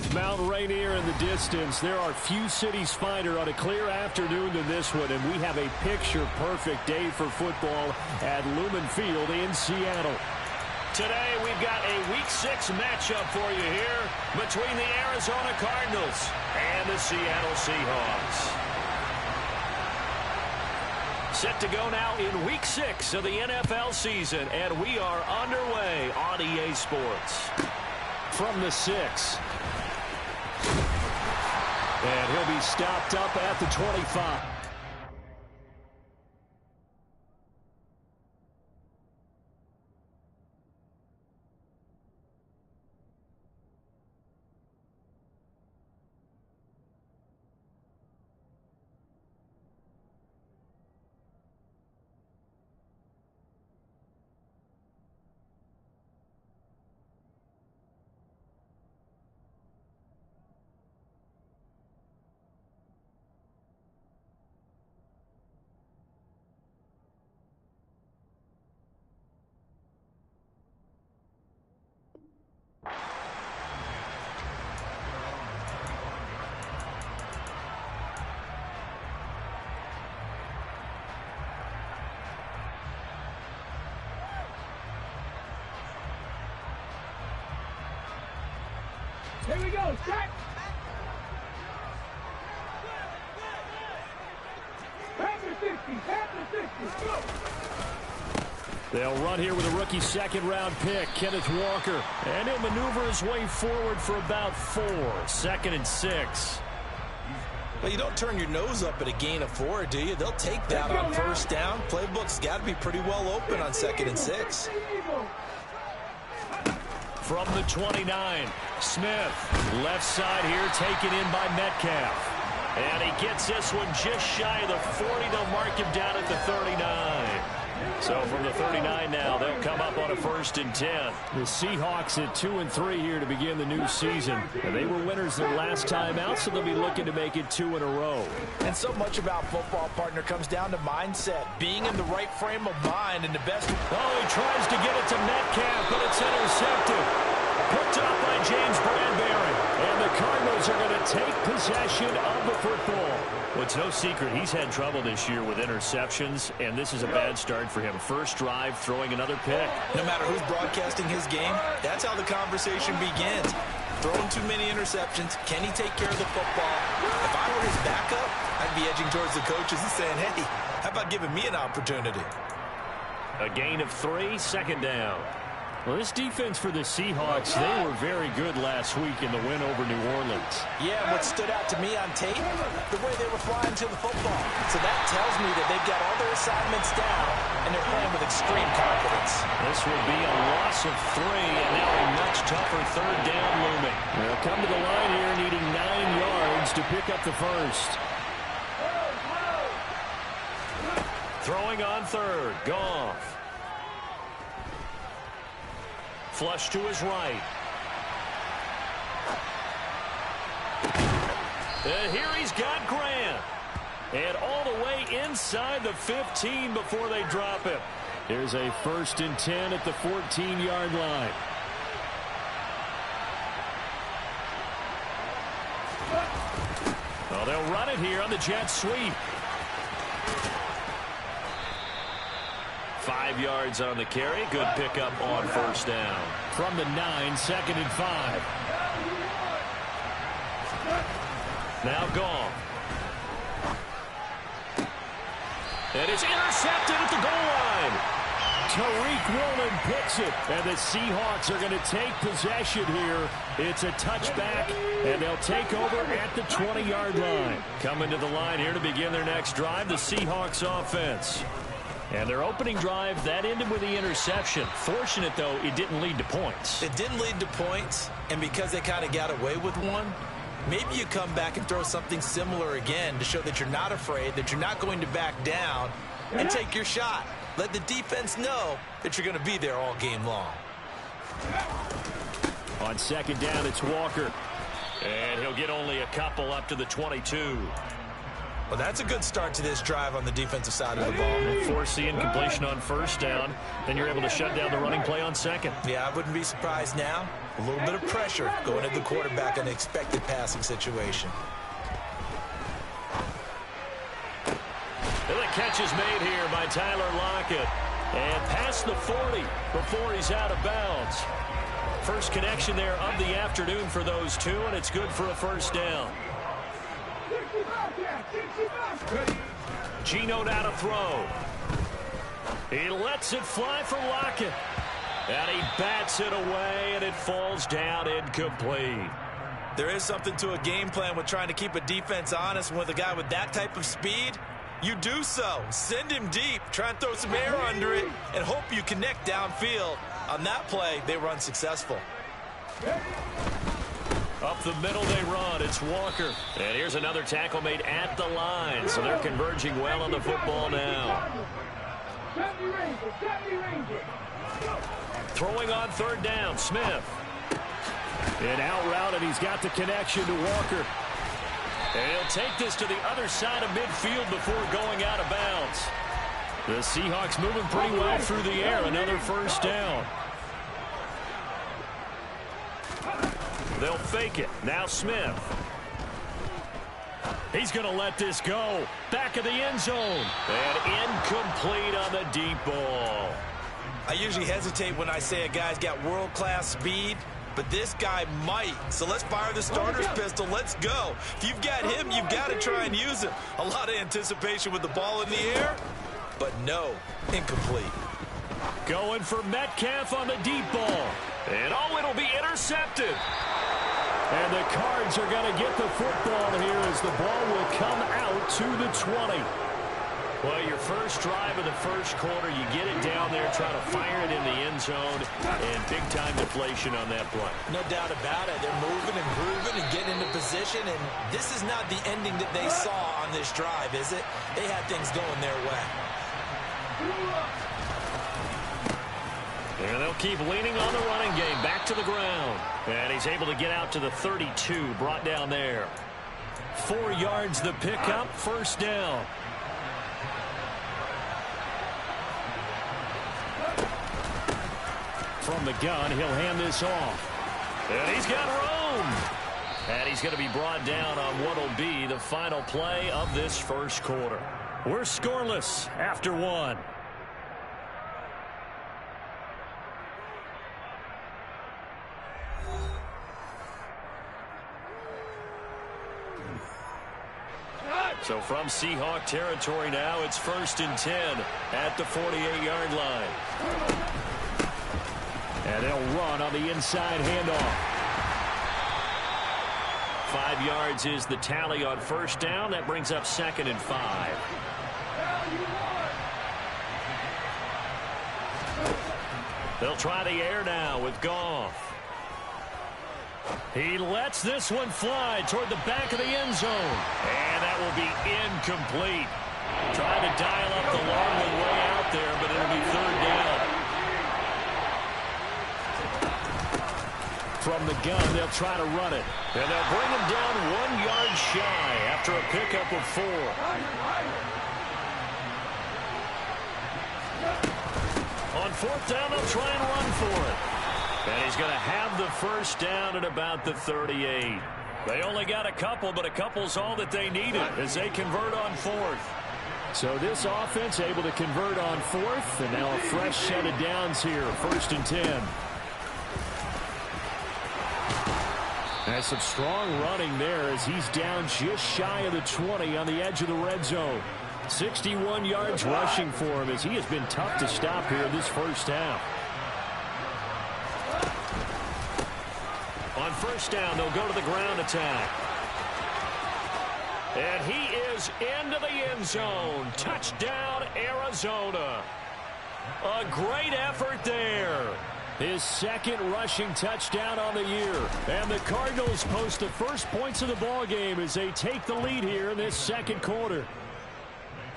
With Mount Rainier in the distance, there are few cities finer on a clear afternoon than this one, and we have a picture-perfect day for football at Lumen Field in Seattle. Today, we've got a Week 6 matchup for you here between the Arizona Cardinals and the Seattle Seahawks. Set to go now in Week 6 of the NFL season, and we are underway on EA Sports. From the 6. And he'll be stopped up at the 25. Here we go, set! Panther 60, go! They'll run here with a rookie second-round pick, Kenneth Walker. And he'll maneuver his way forward for about 4. 2nd and 6. Well, you don't turn your nose up at a gain of 4, do you? They'll take that on first down. Playbook's got to be pretty well open on 2nd and 6. From the 29, Smith, left side here, taken in by Metcalf. And he gets this one just shy of the 40. They'll mark him down at the 39. So from the 39 now, they'll come up on a 1st and 10. The Seahawks at 2-3 here to begin the new season. And they were winners their last time out, so they'll be looking to make it 2 in a row. And so much about football, partner, comes down to mindset, being in the right frame of mind and the best. Oh, he tries to get it to Metcalf, but it's intercepted. Picked up by James Bradbury. And the Cardinals are going to take possession of the football. Well, it's no secret he's had trouble this year with interceptions, and this is a bad start for him. First drive, throwing another pick. No matter who's broadcasting his game, that's how the conversation begins. Throwing too many interceptions. Can he take care of the football? If I were his backup, I'd be edging towards the coaches and saying, hey, how about giving me an opportunity? A gain of 3, 2nd down. Well, this defense for the Seahawks, they were very good last week in the win over New Orleans. Yeah, what stood out to me on tape, the way they were flying to the football. So that tells me that they've got all their assignments down, and they're playing with extreme confidence. This will be a loss of 3, and now a much tougher 3rd down looming. They'll come to the line here needing 9 yards to pick up the first. Throwing on 3rd, Goff. Flush to his right. And here he's got Grant. And all the way inside the 15 before they drop him. Here's a 1st and 10 at the 14-yard line. Well, they'll run it here on the jet sweep. 5 yards on the carry. Good pickup on 1st down. From the 9, 2nd and 5. Now Goff. And it's intercepted at the goal line. Tariq Woolen picks it. And the Seahawks are going to take possession here. It's a touchback, and they'll take over at the 20-yard line. Coming to the line here to begin their next drive, the Seahawks offense. And their opening drive, that ended with the interception. Fortunate, though, it didn't lead to points. It didn't lead to points, and because they kind of got away with one, maybe you come back and throw something similar again to show that you're not afraid, that you're not going to back down, and take your shot. Let the defense know that you're going to be there all game long. On 2nd down, it's Walker. And he'll get only a couple up to the 22. Well, that's a good start to this drive on the defensive side of the ball. Force the incompletion on first down. Then you're able to shut down the running play on second. Yeah, I wouldn't be surprised now. A little bit of pressure going at the quarterback in an expected passing situation. And the catch is made here by Tyler Lockett. And past the 40 before he's out of bounds. First connection there of the afternoon for those two, and it's good for a first down. Geno now to throw. He lets it fly for Lockett. And he bats it away, and it falls down incomplete. There is something to a game plan with trying to keep a defense honest. With a guy with that type of speed, you do so. Send him deep. Try and throw some air under it and hope you connect downfield. On that play, they were unsuccessful. Up the middle they run. It's Walker. And here's another tackle made at the line. So they're converging well on the football now. Throwing on third down, Smith. An out route, and he's got the connection to Walker. And he'll take this to the other side of midfield before going out of bounds. The Seahawks moving pretty well through the air. Another first down. They'll fake it. Now Smith. He's going to let this go. Back of the end zone. And incomplete on the deep ball. I usually hesitate when I say a guy's got world-class speed, but this guy might. So let's fire the starter's pistol. Let's go. If you've got him, you've got to try and use him. A lot of anticipation with the ball in the air, but no, incomplete. Going for Metcalf on the deep ball. And oh, it'll be intercepted. And the Cards are going to get the football here as the ball will come out to the 20. Well, your first drive of the first quarter, you get it down there, try to fire it in the end zone, and big-time deflation on that play. No doubt about it. They're moving and grooving and getting into position, and this is not the ending that they saw on this drive, is it? They had things going their way. And they'll keep leaning on the running game. Back to the ground. And he's able to get out to the 32, brought down there. 4 yards the pickup, first down. From the gun, he'll hand this off. And he's got room. And he's going to be brought down on what will be the final play of this first quarter. We're scoreless after 1. So from Seahawk territory now, it's 1st and 10 at the 48-yard line. And they'll run on the inside handoff. 5 yards is the tally on first down. That brings up 2nd and 5. They'll try the air now with Goff. He lets this one fly toward the back of the end zone. And that will be incomplete. Trying to dial up the long one way out there, but it'll be 3rd down. From the gun, they'll try to run it. And they'll bring him down 1 yard shy after a pickup of 4. On 4th down, they'll try and run for it. And he's going to have the first down at about the 38. They only got a couple, but a couple's all that they needed as they convert on 4th. So this offense able to convert on 4th, and now a fresh set of downs here, 1st and 10. And some strong running there as he's down just shy of the 20 on the edge of the red zone. 61 yards rushing for him as he has been tough to stop here this first half. On first down, they'll go to the ground attack. And he is into the end zone. Touchdown, Arizona. A great effort there. His 2nd rushing touchdown on the year. And the Cardinals post the first points of the ball game as they take the lead here in this 2nd quarter.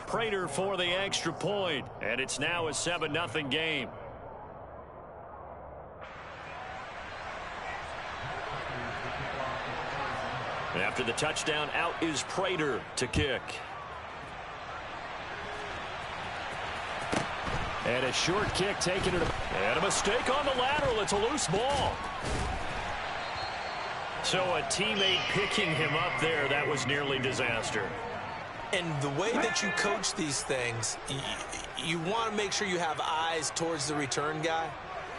Prater for the extra point, and it's now a 7-0 game. After the touchdown, out is Prater to kick. And a short kick taking it. And a mistake on the lateral. It's a loose ball. So a teammate picking him up there, that was nearly disaster. And the way that you coach these things, you want to make sure you have eyes towards the return guy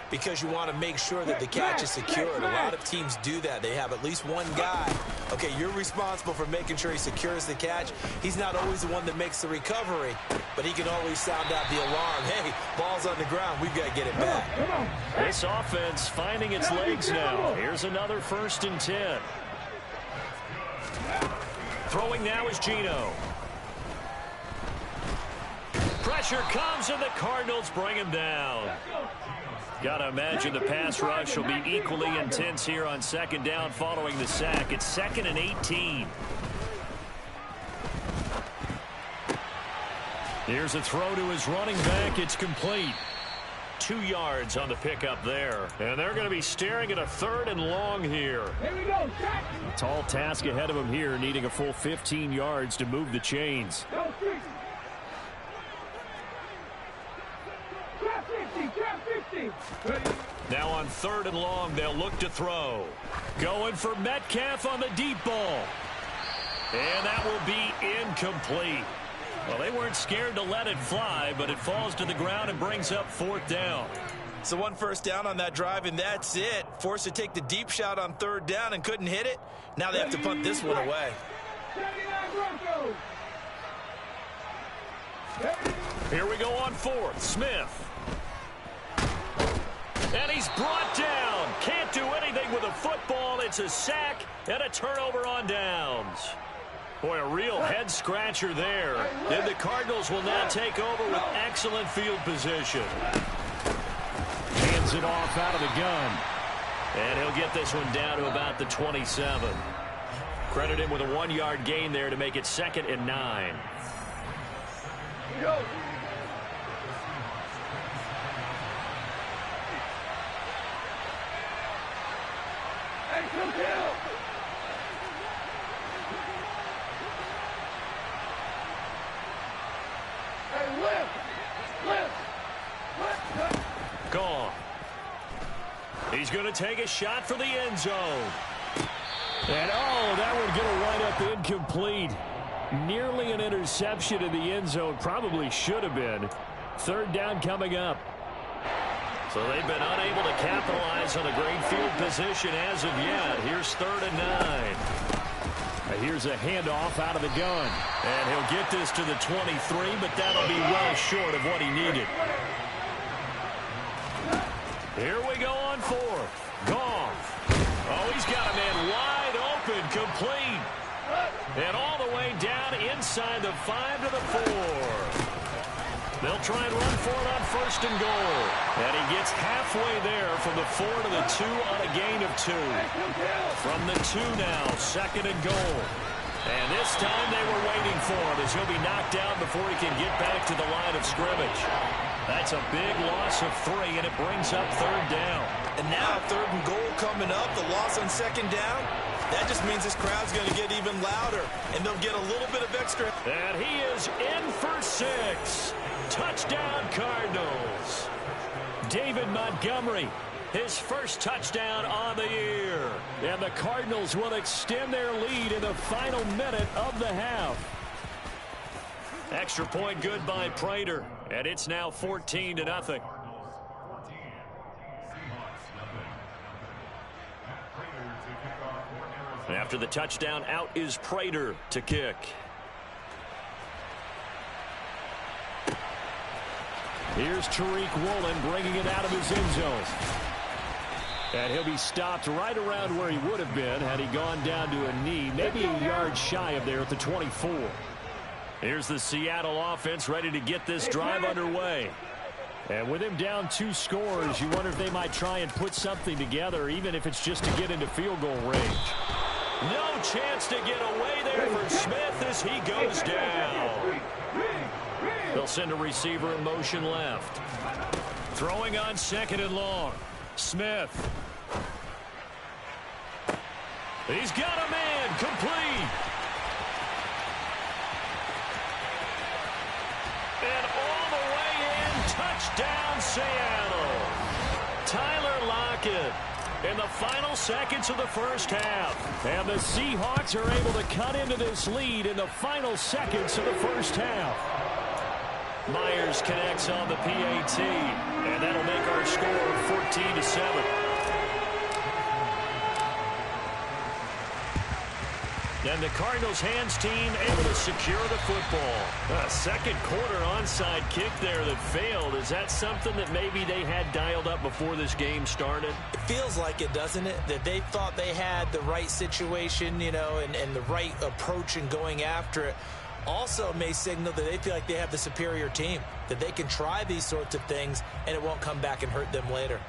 because you want to make sure that the catch is secured. A lot of teams do that. They have at least one guy. Okay, you're responsible for making sure he secures the catch. He's not always the one that makes the recovery, but he can always sound out the alarm. Hey, ball's on the ground. We've got to get it back. This offense finding its legs now. Here's another 1st and 10. Throwing now is Geno. Pressure comes, and the Cardinals bring him down. Got to imagine the pass rush will be equally intense here on 2nd down following the sack. It's 2nd and 18. Here's a throw to his running back. It's complete. 2 yards on the pickup there. And they're going to be staring at a 3rd and long here. Here we go, Jack. Tall task ahead of him here, needing a full 15 yards to move the chains. Go, 3. Trap 50, trap 50. Ready? Now on 3rd and long, they'll look to throw. Going for Metcalf on the deep ball. And that will be incomplete. Well, they weren't scared to let it fly, but it falls to the ground and brings up 4th down. So 1 first down on that drive, and that's it. Forced to take the deep shot on 3rd down and couldn't hit it. Now they have to punt this one away. 79 Broncos. Here we go on 4th. Smith. And he's brought down. Can't do anything with a football. It's a sack and a turnover on downs. Boy, a real head-scratcher there. And the Cardinals will now take over with excellent field position. Hands it off out of the gun. And he'll get this one down to about the 27. Credit him with a 1-yard gain there to make it 2nd and 9. Go. Hey, come down. Hey, lift. Gone. He's going to take a shot for the end zone. And, oh, that would get a wind-up incomplete. Nearly an interception in the end zone. Probably should have been. 3rd down coming up. So they've been unable to capitalize on a great field position as of yet. Here's 3rd and 9. Here's a handoff out of the gun. And he'll get this to the 23, but that'll be well short of what he needed. Here we go on 4th. Goff. Oh, he's got a man wide open, complete. And all the way down inside the 5 to the 4. They'll try and run for it on 1st and goal. And he gets halfway there from the 4 to the 2 on a gain of 2. From the 2 now, 2nd and goal. And this time they were waiting for him as he'll be knocked down before he can get back to the line of scrimmage. That's a big loss of 3, and it brings up 3rd down. And now 3rd and goal coming up, the loss on 2nd down. That just means this crowd's going to get even louder, and they'll get a little bit of extra. And he is in for 6. Touchdown, Cardinals. David Montgomery, his first touchdown on the year. And the Cardinals will extend their lead in the final minute of the half. Extra point good by Prater, and it's now 14-0. After the touchdown, out is Prater to kick. Here's Tariq Woolen bringing it out of his end zone. And he'll be stopped right around where he would have been had he gone down to a knee, maybe a yard shy of there at the 24. Here's the Seattle offense ready to get this drive underway. And with him down 2 scores, you wonder if they might try and put something together, even if it's just to get into field goal range. No chance to get away there for Smith as he goes down. They'll send a receiver in motion left. Throwing on 2nd and long. Smith. He's got a man, complete. And all the way in Touchdown, Seattle. Tyler Lockett in the final seconds of the first half. And the Seahawks are able to cut into this lead in the final seconds of the first half. Myers connects on the PAT, and that'll make our score 14-7. And the Cardinals hands team able to secure the football. A second quarter onside kick there that failed. Is that something that maybe they had dialed up before this game started? It feels like it, doesn't it? That they thought they had the right situation, you know, and the right approach in going after it. Also may signal that they feel like they have the superior team, that they can try these sorts of things and it won't come back and hurt them later.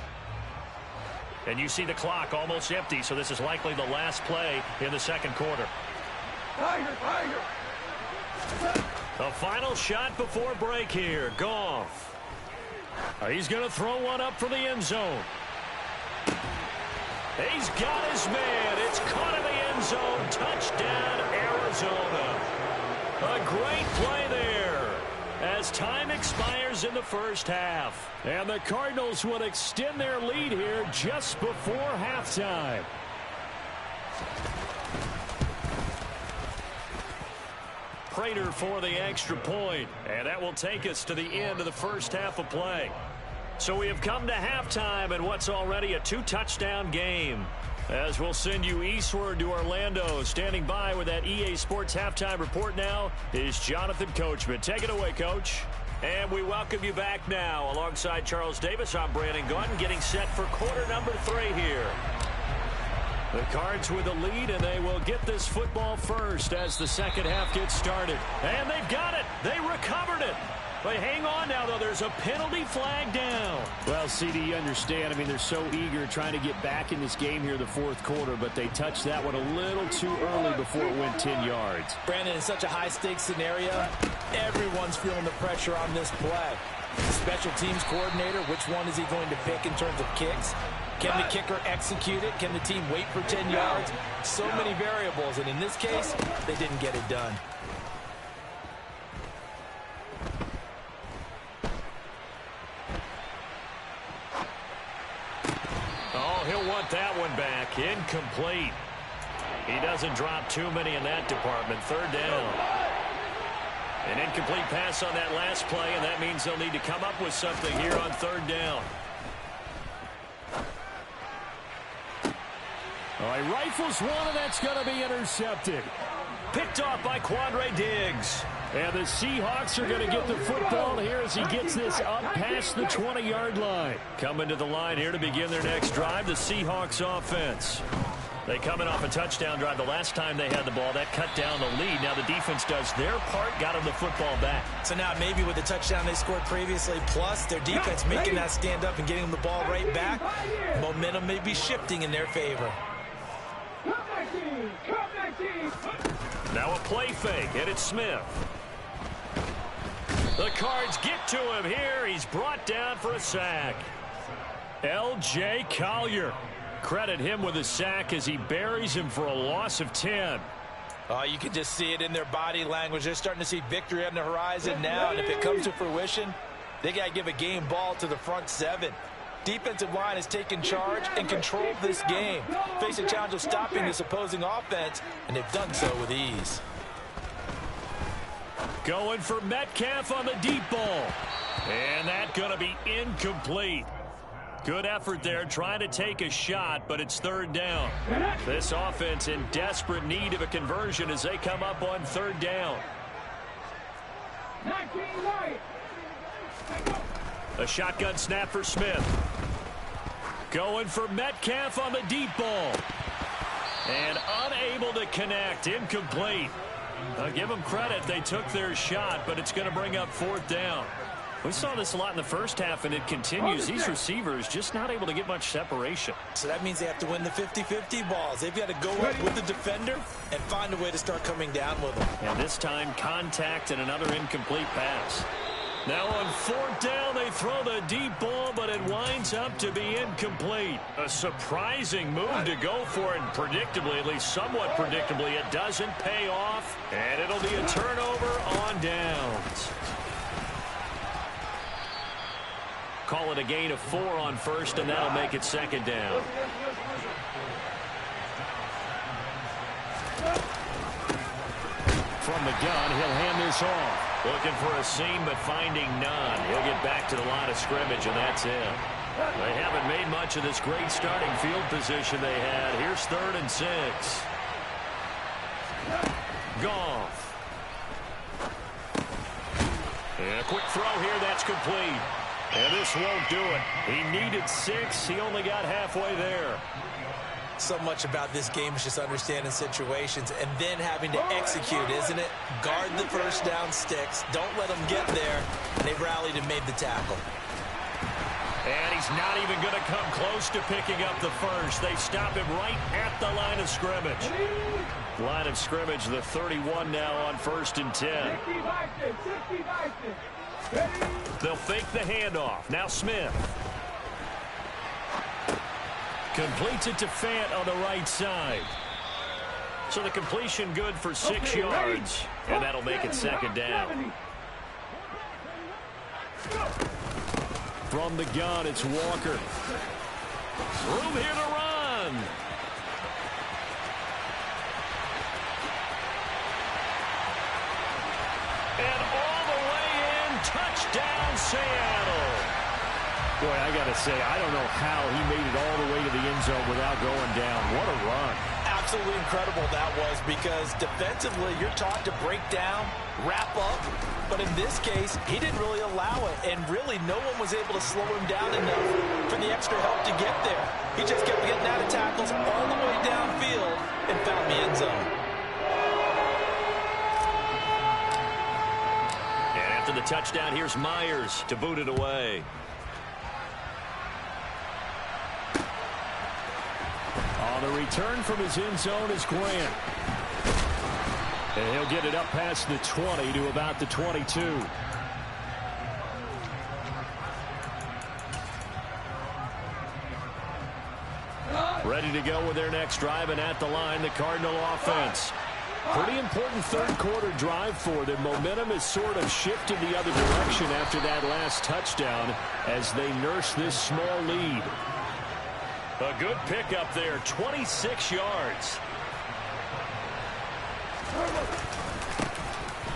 And you see the clock almost empty, so this is likely the last play in the second quarter. Tiger. The final shot before break here. Goff. He's going to throw one up for the end zone. He's got his man. It's caught in the end zone. Touchdown, Arizona. A great play there as time expires in the first half. And the Cardinals will extend their lead here just before halftime. Prater for the extra point, and that will take us to the end of the first half of play. So we have come to halftime in what's already a 2-touchdown game. As we'll send you eastward to Orlando. Standing by with that EA Sports halftime report now is Jonathan Coachman. Take it away, Coach. And we welcome you back now. Alongside Charles Davis, I'm Brandon Gaudin, getting set for quarter number 3 here. The Cards with the lead, and they will get this football first as the second half gets started. And they've got it. They recovered it. They hang on now, though. There's a penalty flag down. Well, CD, you understand. I mean, they're so eager trying to get back in this game here the fourth quarter, but they touched that one a little too early before it went 10 yards. Brandon, in such a high-stakes scenario, everyone's feeling the pressure on this play. The special teams coordinator, which one is he going to pick in terms of kicks? Can the kicker execute it? Can the team wait for 10 yards? So many variables, and in this case, they didn't get it done. Oh, he'll want that one back. Incomplete. He doesn't drop too many in that department. Third down. An incomplete pass on that last play, and that means they'll need to come up with something here on third down. All right, rifles one, and that's going to be intercepted. Picked off by Quandre Diggs. And the Seahawks are going to get the football here as he gets this up past the 20-yard line. Coming to the line here to begin their next drive, the Seahawks offense. They come in off a touchdown drive the last time they had the ball. That cut down the lead. Now the defense does their part, got them the football back. So now maybe with the touchdown they scored previously, plus their defense making that stand up and getting them the ball right back, momentum may be shifting in their favor. Now a play fake, and it's Smith. The Cards get to him here. He's brought down for a sack. L.J. Collier. Credit him with a sack as he buries him for a loss of 10. Oh, you can just see it in their body language. They're starting to see victory on the horizon now, and if it comes to fruition, they got to give a game ball to the front seven. Defensive line has taken charge and controlled this game. Face a challenge of stopping this opposing offense, and they've done so with ease. Going for Metcalf on the deep ball. And that's going to be incomplete. Good effort there trying to take a shot, but it's third down. This offense in desperate need of a conversion as they come up on third down. A shotgun snap for Smith. Going for Metcalf on the deep ball. And unable to connect. Incomplete. I'll give them credit. They took their shot, but it's going to bring up fourth down. We saw this a lot in the first half, and it continues. These receivers just not able to get much separation. So that means they have to win the 50-50 balls. They've got to go up with the defender and find a way to start coming down with them. And this time, contact and another incomplete pass. Now on fourth down, they throw the deep ball, but it winds up to be incomplete. A surprising move to go for it, and predictably, at least somewhat predictably, it doesn't pay off, and it'll be a turnover on downs. Call it a gain of 4 on first, and that'll make it second down. From the gun, he'll hand this off. Looking for a seam, but finding none. He'll get back to the line of scrimmage, and that's it. They haven't made much of this great starting field position they had. Here's 3rd and 6. Goff. And a quick throw here, that's complete. And this won't do it. He needed 6. He only got halfway there. So much about this game is just understanding situations and then having to execute, isn't it? Guard the first down sticks. Don't let them get there. They rallied and made the tackle. And he's not even going to come close to picking up the first. They stop him right at the line of scrimmage. Line of scrimmage, the 31 now on 1st and 10. They'll fake the handoff. Now Smith. Completes it to Fant on the right side. So the completion good for 6 yards. And that'll make it second down. From the gun, it's Walker. Room here to run. And all the way in, touchdown Seattle. Boy, I got to say, I don't know how he made it all the way to the end zone without going down. What a run. Absolutely incredible that was, because defensively you're taught to break down, wrap up, but in this case he didn't really allow it, and really no one was able to slow him down enough for the extra help to get there. He just kept getting out of tackles all the way downfield and found the end zone. And after the touchdown, here's Myers to boot it away. On the return from his end zone is Grant. And he'll get it up past the 20 to about the 22. Ready to go with their next drive, and at the line, the Cardinal offense. Pretty important third quarter drive for them. Momentum has sort of shifted the other direction after that last touchdown as they nurse this small lead. A good pickup there, 26 yards.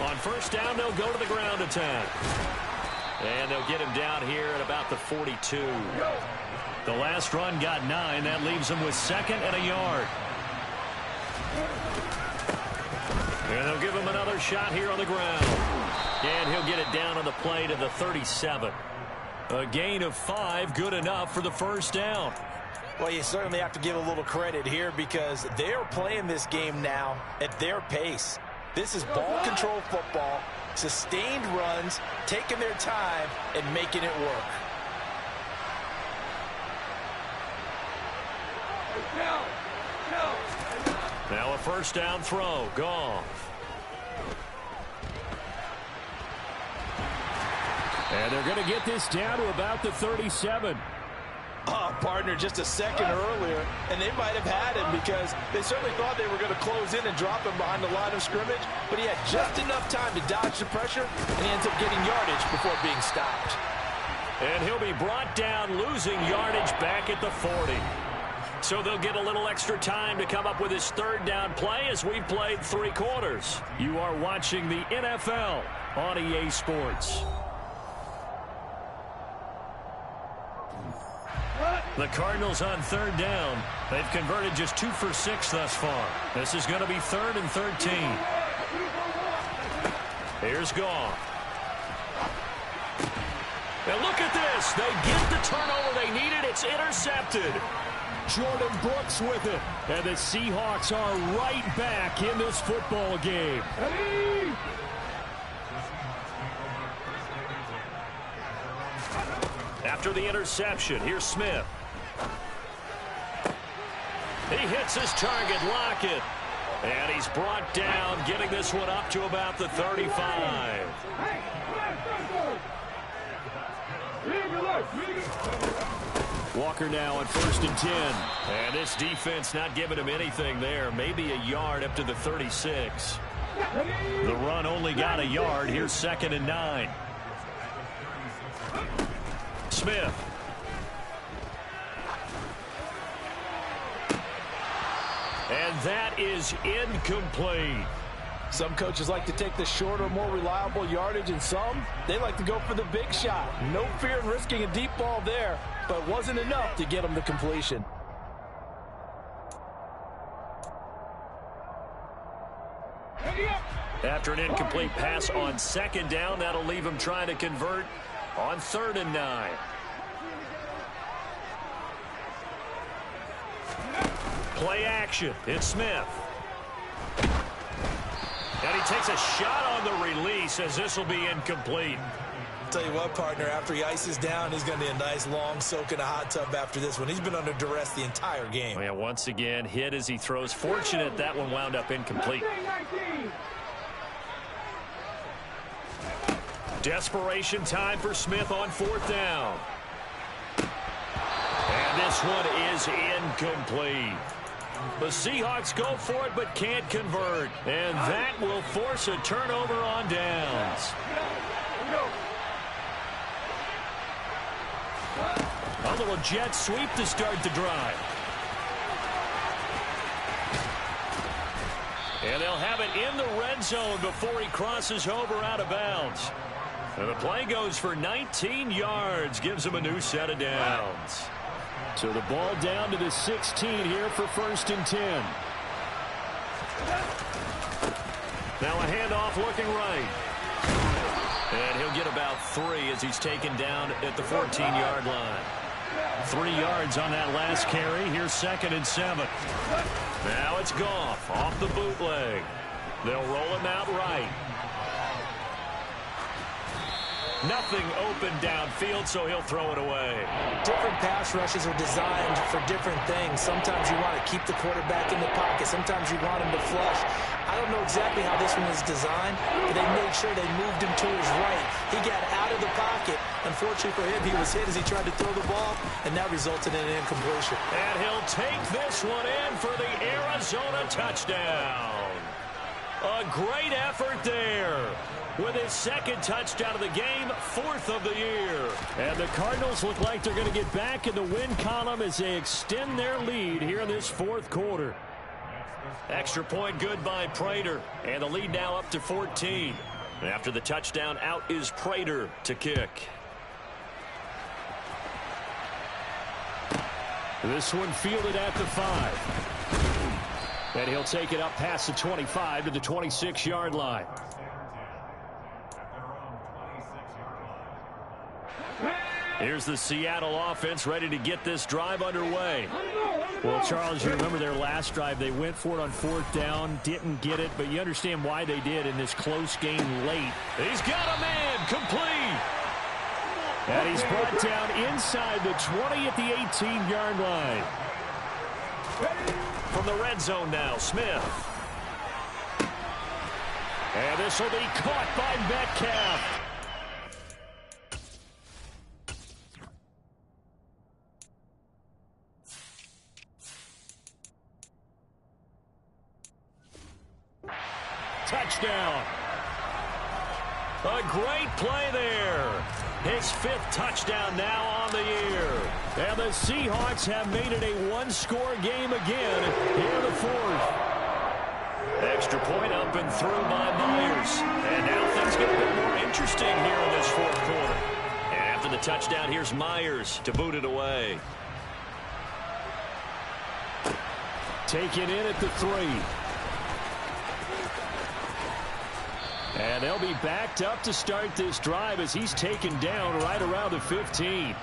On first down, they'll go to the ground attack. And they'll get him down here at about the 42. The last run got 9. That leaves him with 2nd and a yard. And they'll give him another shot here on the ground. And he'll get it down on the play to the 37. A gain of 5, good enough for the first down. Well, you certainly have to give a little credit here because they're playing this game now at their pace. This is ball control football, sustained runs, taking their time, and making it work. Now a first down throw. Goff. And they're going to get this down to about the 37. Partner, just a second earlier, and they might have had him because they certainly thought they were going to close in and drop him behind the line of scrimmage, but he had just enough time to dodge the pressure, and he ends up getting yardage before being stopped. And he'll be brought down, losing yardage back at the 40. So they'll get a little extra time to come up with his third down play as we've played 3 quarters. You are watching the NFL on EA Sports. The Cardinals on third down. They've converted just 2 for 6 thus far. This is going to be 3rd and 13. Here's Goff. And look at this. They get the turnover they needed. It's intercepted. Jordan Brooks with it. And the Seahawks are right back in this football game. After the interception, here's Smith. He hits his target, Lockett. And he's brought down, getting this one up to about the 35. Walker now on 1st and 10. And this defense not giving him anything there. Maybe a yard up to the 36. The run only got a yard. Here's 2nd and 9. Smith. And that is incomplete. Some coaches like to take the shorter, more reliable yardage, and some, they like to go for the big shot. No fear in risking a deep ball there, but it wasn't enough to get them to completion. After an incomplete pass on second down, that'll leave him trying to convert on 3rd and 9. Play action. It's Smith. And he takes a shot on the release as this will be incomplete. Tell you what, partner, after he ices down, he's going to need a nice long soak in a hot tub after this one. He's been under duress the entire game. Oh, yeah, once again, hit as he throws. Fortunate that one wound up incomplete. Desperation time for Smith on 4th down. And this one is incomplete. The Seahawks go for it but can't convert. And that will force a turnover on downs. A little jet sweep to start the drive. And they'll have it in the red zone before he crosses over out of bounds. And the play goes for 19 yards, gives him a new set of downs. So the ball down to the 16 here for 1st and 10. Now a handoff looking right. And he'll get about 3 as he's taken down at the 14-yard line. 3 yards on that last carry. Here's 2nd and 7. Now it's Goff off the bootleg. They'll roll him out right. Nothing open downfield, so he'll throw it away. Different pass rushes are designed for different things. Sometimes you want to keep the quarterback in the pocket. Sometimes you want him to flush. I don't know exactly how this one is designed, but they made sure they moved him to his right. He got out of the pocket. Unfortunately for him, he was hit as he tried to throw the ball, and that resulted in an incompletion. And he'll take this one in for the Arizona touchdown. A great effort there. With his 2nd touchdown of the game, 4th of the year. And the Cardinals look like they're going to get back in the win column as they extend their lead here in this 4th quarter. Extra point good by Prater. And the lead now up to 14. After the touchdown, out is Prater to kick. This one fielded at the 5. And he'll take it up past the 25 to the 26-yard line. Here's the Seattle offense ready to get this drive underway. Well, Charles, you remember their last drive. They went for it on 4th down, didn't get it, but you understand why they did in this close game late. He's got a man, complete. And he's brought down inside the 20 at the 18-yard line. From the red zone now, Smith. And this will be caught by Metcalf. Touchdown. A great play there. His 5th touchdown now on the year. And the Seahawks have made it a one-score game again here in the 4th. Extra point up and through by Myers. And now things get a bit more interesting here in this 4th quarter. And after the touchdown, here's Myers to boot it away. Taken in at the 3. And they'll be backed up to start this drive as he's taken down right around the 15.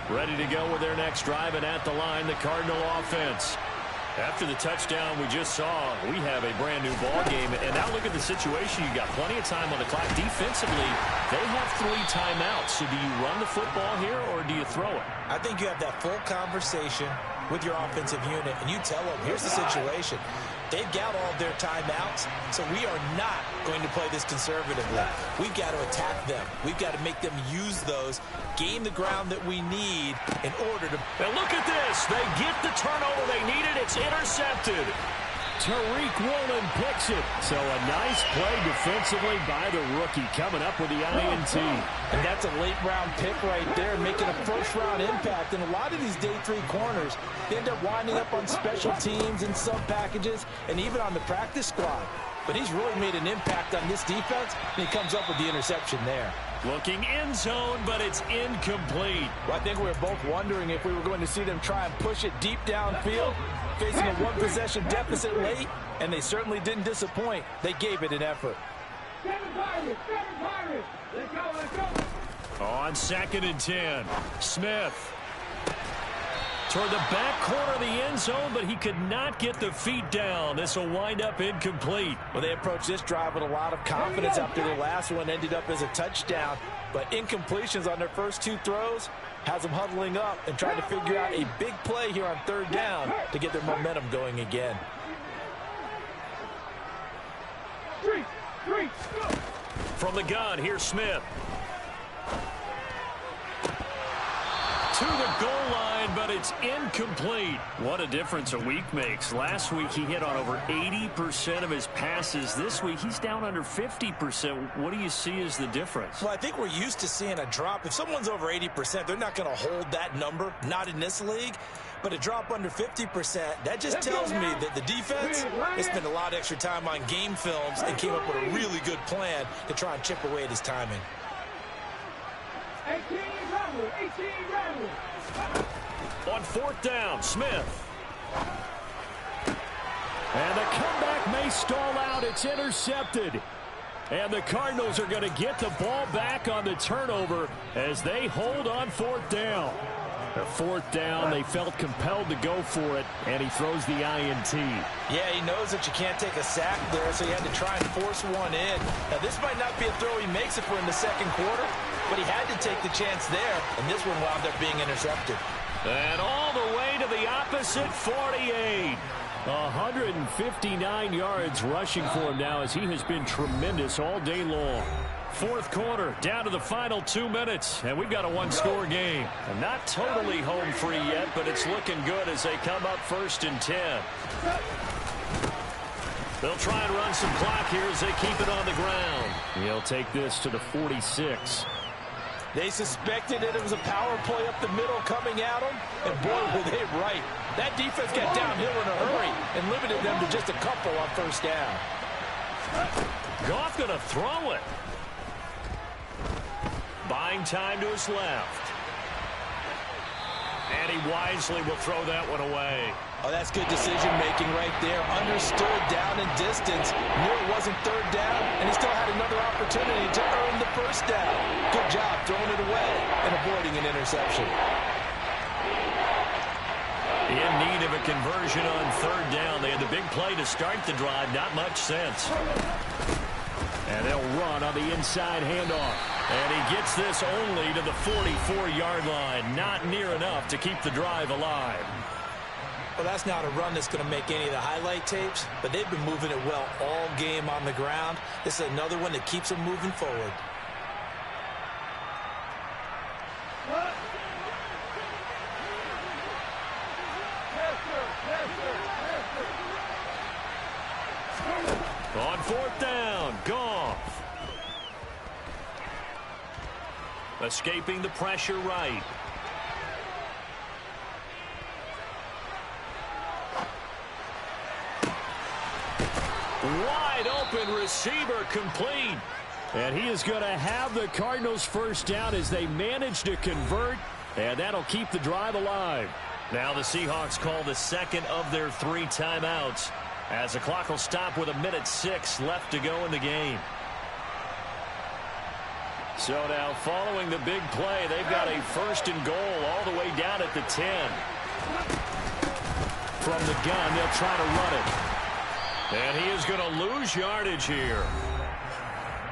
Ready to go with their next drive, and at the line, the Cardinal offense. After the touchdown we just saw, we have a brand new ball game. And now look at the situation. You got plenty of time on the clock. Defensively, they have 3 timeouts. So do you run the football here or do you throw it? I think you have that full conversation with your offensive unit, and you tell them, here's the situation. They've got all their timeouts, so we are not going to play this conservatively. We've got to attack them. We've got to make them use those, gain the ground that we need in order to... And look at this. They get the turnover they needed. It's intercepted. Tariq Woolen picks it. So a nice play defensively by the rookie, coming up with the INT. And that's a late-round pick right there, making a first-round impact. And a lot of these day 3 corners, they end up winding up on special teams and sub-packages and even on the practice squad. But he's really made an impact on this defense, and he comes up with the interception there. Looking end zone, but it's incomplete. Well, I think we were both wondering if we were going to see them try and push it deep downfield, facing a one-possession deficit late, and they certainly didn't disappoint. They gave it an effort. On 2nd and 10, Smith. Toward the back corner of the end zone, but he could not get the feet down. This will wind up incomplete. Well, they approached this drive with a lot of confidence after their last one ended up as a touchdown. But incompletions on their first 2 throws has them huddling up and trying to figure out a big play here on 3rd down to get their momentum going again. From the gun, here's Smith. To the goal line, but it's incomplete. What a difference a week makes. Last week, he hit on over 80% of his passes. This week, he's down under 50%. What do you see as the difference? Well, I think we're used to seeing a drop. If someone's over 80%, they're not going to hold that number, not in this league. But a drop under 50%, that just tells me that the defense has spent a lot of extra time on game films and came up with a really good plan to try and chip away at his timing. 18 rebel. On 4th down, Smith. And the comeback may stall out. It's intercepted. And the Cardinals are going to get the ball back on the turnover as they hold on 4th down. The 4th down, they felt compelled to go for it, and he throws the INT. Yeah, he knows that you can't take a sack there, so he had to try and force one in. Now, this might not be a throw he makes if we're in the 2nd quarter, but he had to take the chance there, and this one wound up being intercepted. And all the way to the opposite 48. 159 yards rushing for him now as he has been tremendous all day long. 4th quarter, down to the final 2 minutes, and we've got a 1-score game. And not totally home free yet, but it's looking good as they come up 1st and 10. They'll try and run some clock here as they keep it on the ground. He'll take this to the 46. They suspected that it was a power play up the middle coming at them, and boy, were they right. That defense got downhill in a hurry and limited them to just a couple on 1st down. Goff going to throw it. Buying time to his left. And he wisely will throw that one away. Oh, that's good decision-making right there. Understood down and distance. Knew it wasn't 3rd down, and he still had another opportunity to earn the 1st down. Good job throwing it away and avoiding an interception. In need of a conversion on 3rd down. They had the big play to start the drive. Not much sense. And they'll run on the inside handoff. And he gets this only to the 44-yard line. Not near enough to keep the drive alive. Well, that's not a run that's going to make any of the highlight tapes, but they've been moving it well all game on the ground. This is another one that keeps them moving forward. On 4th down, Goff. Escaping the pressure right. Wide open receiver complete. And he is going to have the Cardinals' 1st down as they manage to convert. And that'll keep the drive alive. Now the Seahawks call the 2nd of their 3 timeouts, as the clock will stop with 1:06 left to go in the game. So now following the big play, they've got a 1st and goal all the way down at the 10. From the gun, they'll try to run it. And he is going to lose yardage here.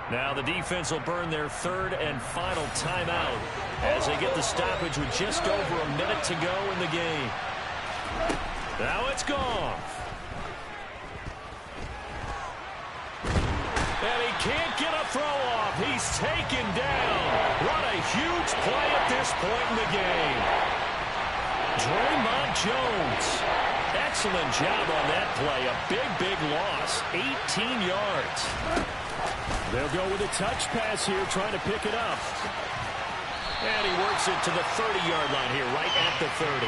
Now the defense will burn their 3rd and final timeout as they get the stoppage with just over a minute to go in the game. Now it's Goff. And he can't get a throw off. He's taken down. What a huge play at this point in the game. Draymond Jones. Excellent job on that play. A big, big loss. 18 yards. They'll go with a touch pass here, trying to pick it up. And he works it to the 30-yard line here, right at the 30.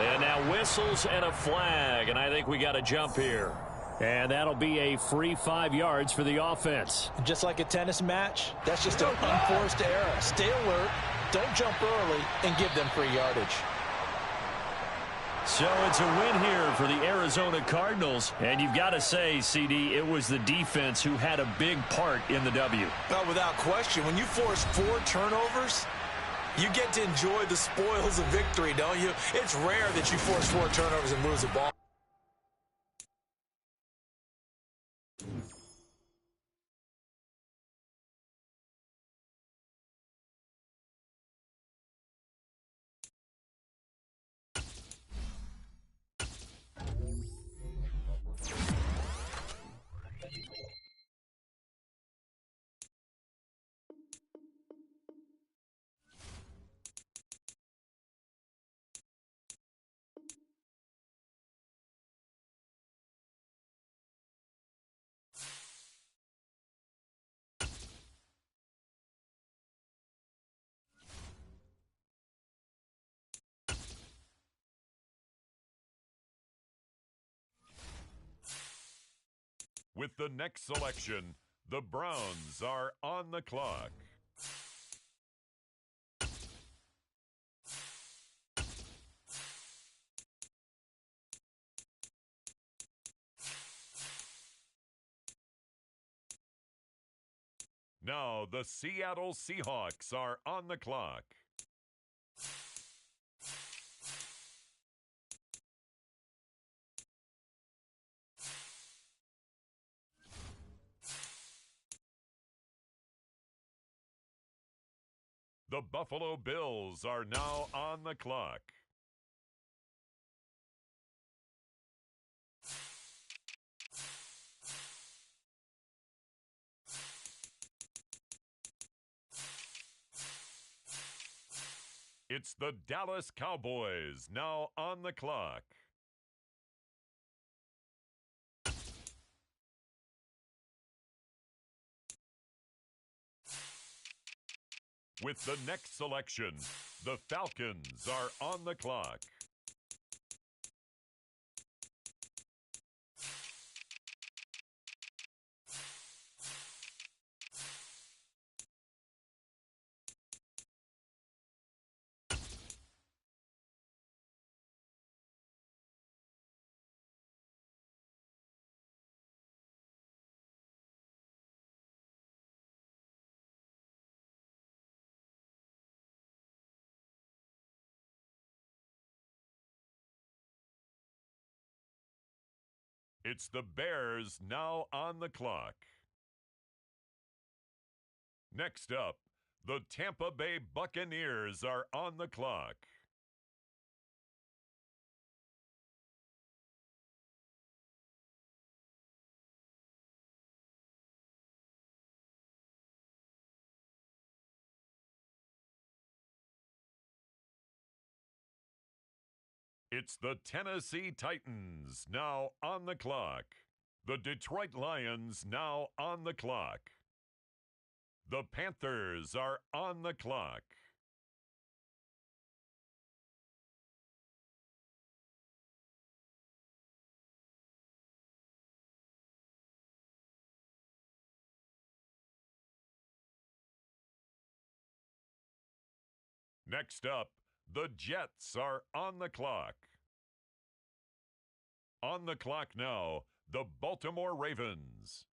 And now whistles and a flag, and I think we got a jump here. And that'll be a free 5 yards for the offense. Just like a tennis match, that's just an unforced error. Stay alert, don't jump early, and give them free yardage. So it's a win here for the Arizona Cardinals. And you've got to say, CD, it was the defense who had a big part in the W. Well, without question, when you force 4 turnovers, you get to enjoy the spoils of victory, don't you? It's rare that you force 4 turnovers and lose the ball. With the next selection, the Browns are on the clock. Now the Seattle Seahawks are on the clock. The Buffalo Bills are now on the clock. It's the Dallas Cowboys now on the clock. With the next selection, the Falcons are on the clock. It's the Bears now on the clock. Next up, the Tampa Bay Buccaneers are on the clock. It's the Tennessee Titans now on the clock. The Detroit Lions now on the clock. The Panthers are on the clock. Next up, the Jets are on the clock. On the clock now, the Baltimore Ravens.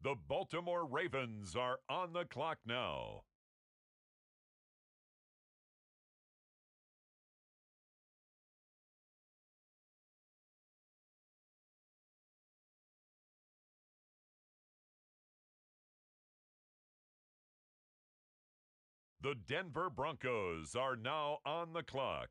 The Baltimore Ravens are on the clock now. The Denver Broncos are now on the clock.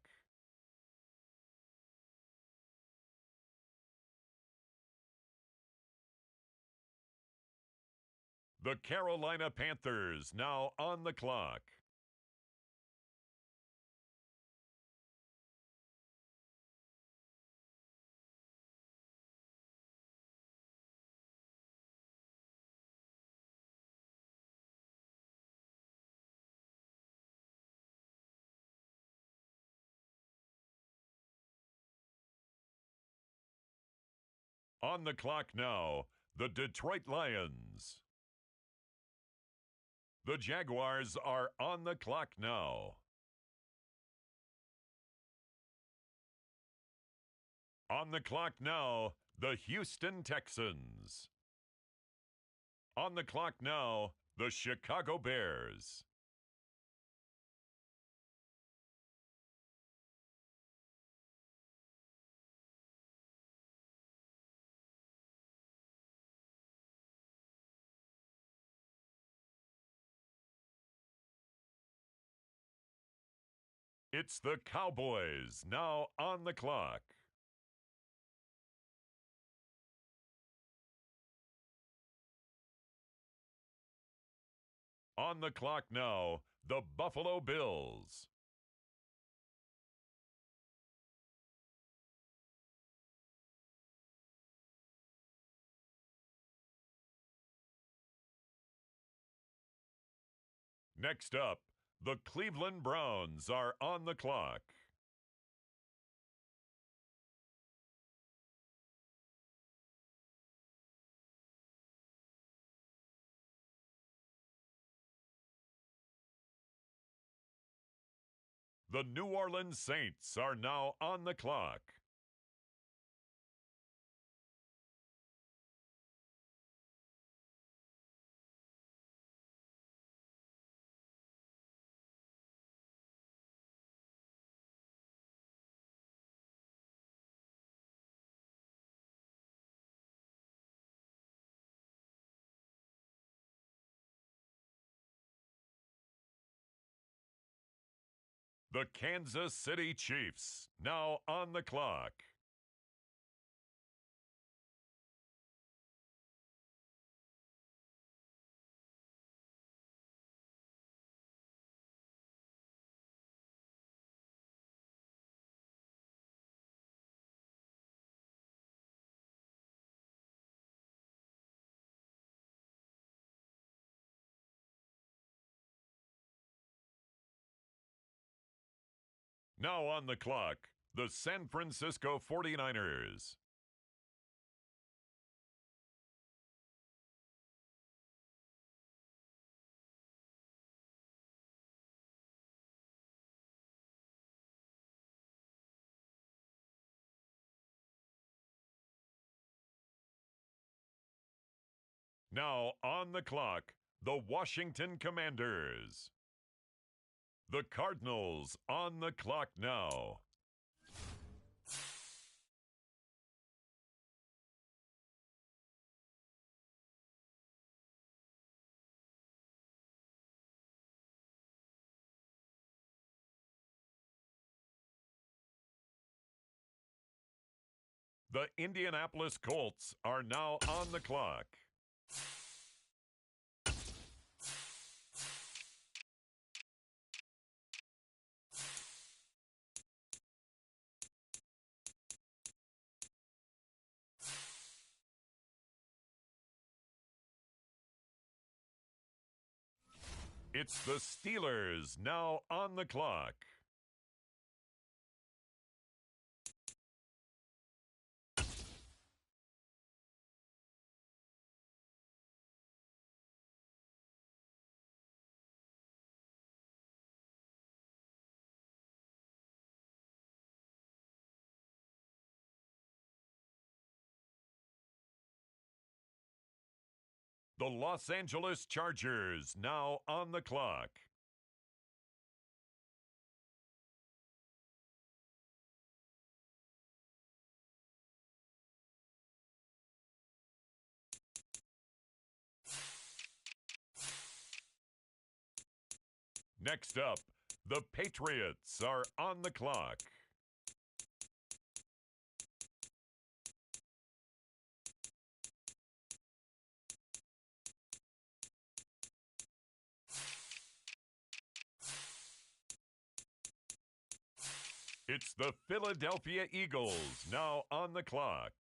The Carolina Panthers now on the clock. On the clock now, the Detroit Lions. The Jaguars are on the clock now. On the clock now, the Houston Texans. On the clock now, the Chicago Bears. It's the Cowboys now on the clock. On the clock now, the Buffalo Bills. Next up, the Cleveland Browns are on the clock. The New Orleans Saints are now on the clock. The Kansas City Chiefs now on the clock. Now on the clock, the San Francisco 49ers. Now on the clock, the Washington Commanders. The Cardinals on the clock now. The Indianapolis Colts are now on the clock. It's the Steelers now on the clock. The Los Angeles Chargers now on the clock. Next up, the Patriots are on the clock. It's the Philadelphia Eagles now on the clock.